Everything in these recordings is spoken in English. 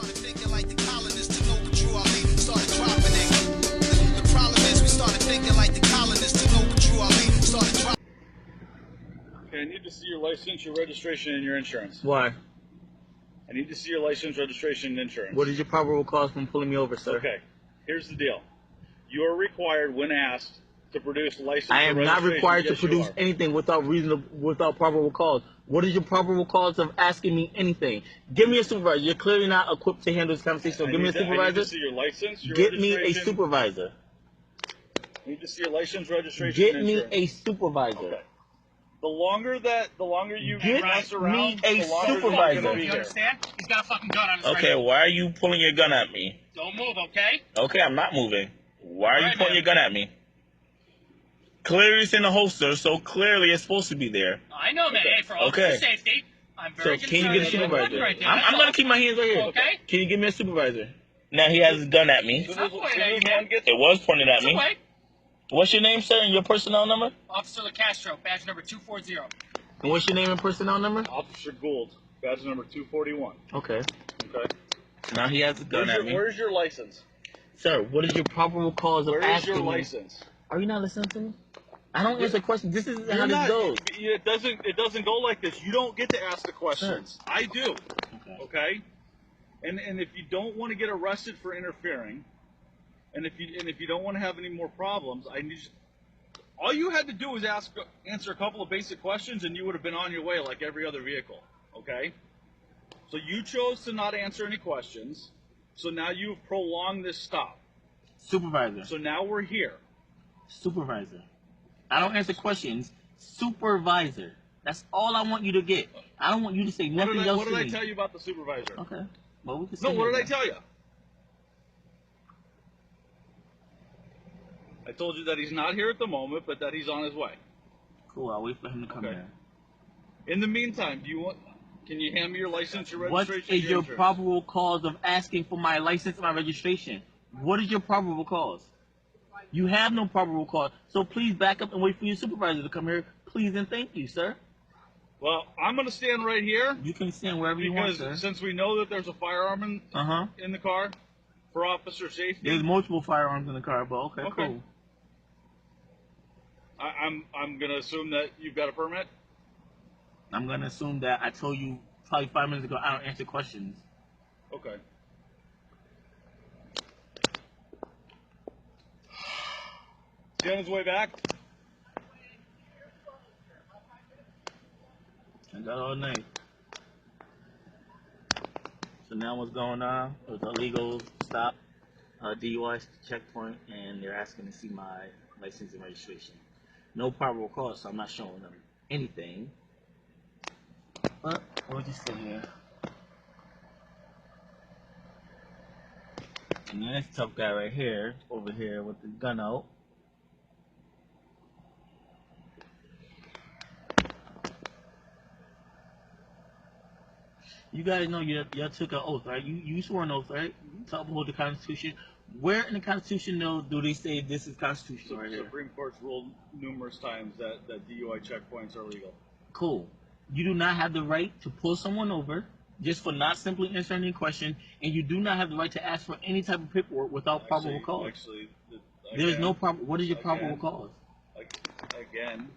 started thinking like the colonists to know the true Ali. Started dropping it. The problem is we started thinking like the colonists to know the true Ali. Started dropping. Okay, I need to see your license, your registration, and your insurance. Why? I need to see your license, registration, and insurance. What is your probable cause from pulling me over, sir? Okay, here's the deal. You are required, when asked, to produce license. I am not required to yes, produce anything without without probable cause. What is your probable cause of asking me anything? Give me a supervisor. You're clearly not equipped to handle this conversation. So give me a supervisor. I need to see your license, your Get me registration. a supervisor. I need to see your license, registration, Get and me insurance. a supervisor. Okay. The longer you Get mess around, me a the longer supervisor. you're gonna be You here. understand? He's got a fucking gun on his right. Okay, why are you pulling your gun at me? Don't move, okay? Okay, I'm not moving. Why are you Right, pointing man. your gun at me? Clearly it's in the holster, so clearly it's supposed to be there. I know, man. Okay. Hey, for officer safety, I'm So very can you concerned get a that you have supervisor? gun right there. I'm That's gonna all. keep my hands right here. Okay. Can you give me a supervisor? Now he has his gun at me. It's not pointed at you, man. It was pointed at It's me. away. What's your name, sir, and your personnel number? Officer LaCastro, badge number 240. And what's your name and personnel number? Officer Gould, badge number 241. Okay. Okay. Now he has a gun at me. Where's your license? Sir, what is your probable cause of Where is asking your me? license? Are you not listening to me? I don't answer questions. This isn't how You're this not, goes. it doesn't go like this. You don't get to ask the questions. Sure. I do. Okay. Okay? And if you don't want to get arrested for interfering, and if you don't want to have any more problems, all you had to do was answer a couple of basic questions, and you would have been on your way like every other vehicle. Okay? So you chose to not answer any questions. So now you've prolonged this stop. Supervisor. So now we're here. Supervisor. I don't answer questions. Supervisor. That's all I want you to get. I don't want you to say nothing else What to did I me. tell you about the supervisor? Okay. Well, we can No, see what it did I now. tell you? I told you that he's not here at the moment, but that he's on his way. Cool. I'll wait for him to come Okay. here. In the meantime, can you hand me your license, your What registration, is your insurance? probable cause of asking for my license and my registration? What is your probable cause? You have no probable cause. So please back up and wait for your supervisor to come here. Please and thank you, sir. Well, I'm going to stand right here You can stand wherever you want, because sir. since we know that there's a firearm in the car for officer safety, There's multiple firearms in the car, but okay. Cool. I'm going to assume that you've got a permit. I'm going to assume that I told you probably 5 minutes ago I don't answer questions. Okay. Is he on his way back? I got all night. So now what's going on? It was a legal stop, DUI checkpoint, and they're asking to see my license and registration. No probable cause, so I'm not showing them anything. But we'll just sit here. And then this tough guy right here, over here with the gun out. You guys know y'all took an oath, right? You swore an oath, right? To uphold the Constitution. Where in the Constitution do they say this is constitutional right here? Supreme Court's ruled numerous times that DUI checkpoints are legal. Cool. You do not have the right to pull someone over just for not simply answering any question, and you do not have the right to ask for any type of paperwork without probable cause. Actually, There's no problem. What is your probable cause? Again,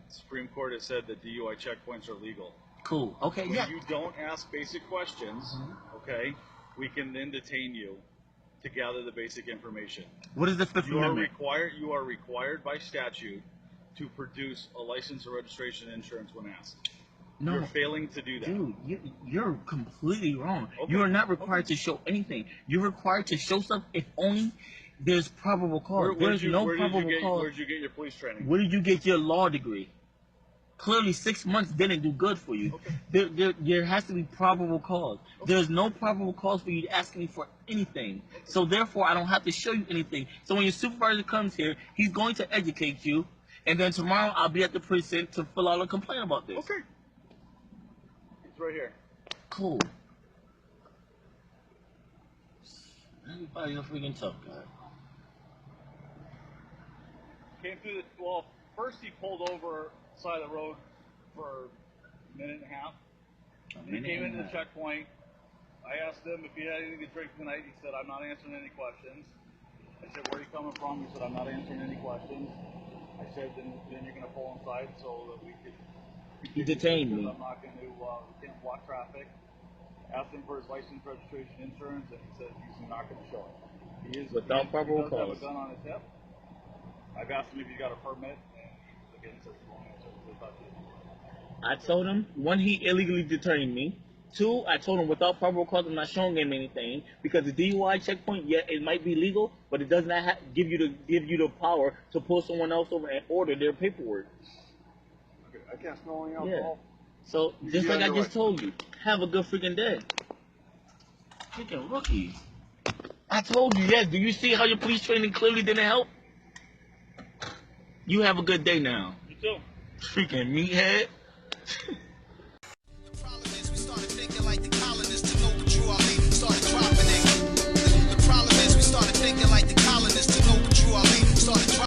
Supreme Court has said that DUI checkpoints are legal. Cool. Okay. When Yeah. you don't ask basic questions, okay, we can then detain you to gather the basic information. What is the Fifth Amendment? You are required by statute to produce a license or registration insurance when asked. No. You're failing to do that. Dude, you're completely wrong. Okay. You are not required to show anything. You're required to show stuff if only there's probable cause. There's no probable cause. Where did you get your police training? Where did you get your law degree? Clearly, 6 months didn't do good for you. Okay. There has to be probable cause. Okay. There's no probable cause for you to ask me for anything. So therefore, I don't have to show you anything. So when your supervisor comes here, he's going to educate you, and then tomorrow I'll be at the precinct to fill out a complaint about this. Okay. It's right here. Cool. Everybody's a freaking tough guy. Came through first he pulled over side of the road for a minute and a half. He came into the checkpoint. I asked him if he had anything to drink tonight. He said, I'm not answering any questions. I said, where are you coming from? He said, I'm not answering any questions. I said, then you're going to pull inside so that we could... He detained me. I'm not going to, we can't block traffic. Asked him for his license, registration, insurance, and he said he's not going to show it. He Without probable he does have cause. a gun on his hip. I've asked him if he's got a permit, and he again says he won't answer. I told him, one, he illegally detained me. Two, I told him without probable cause I'm not showing him anything because the DUI checkpoint, yeah, it might be legal, but it does not give you the power to pull someone else over and order their paperwork. Okay, I can't smell any alcohol. Yeah. So just like I just told you, have a good freaking day. Freaking rookies. I told you, yes. Do you see how your police training clearly didn't help? You have a good day now. You too. Freaking meathead.